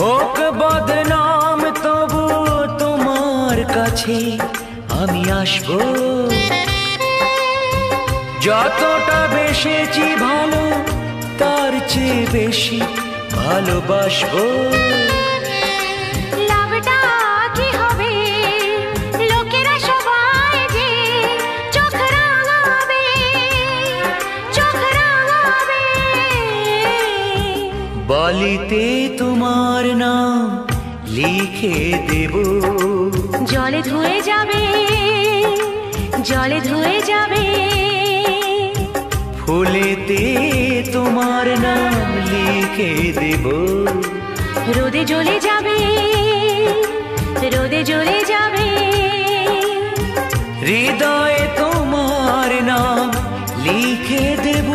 হোক বদনাম তবু তোমার কাছে আমি আসবো। যতটা বেসেছি ভালো তার চেয়ে বেশি ভালোবাসবো। লাভটা কি হবে লোকেরা সবাই যে চোখ রাঙাবে, চোখ রাঙাবে। বালিতে তোমার নাম লিখে দেব, জলে ধুয়ে যাবে, জলে ধুয়ে যাবে। ফুলেতে তোমার নাম লিখে দেব, রোদে জ্বলে যাবে, রোদে জ্বলে যাবে। হৃদয়ে তোমার নাম লিখে দেব।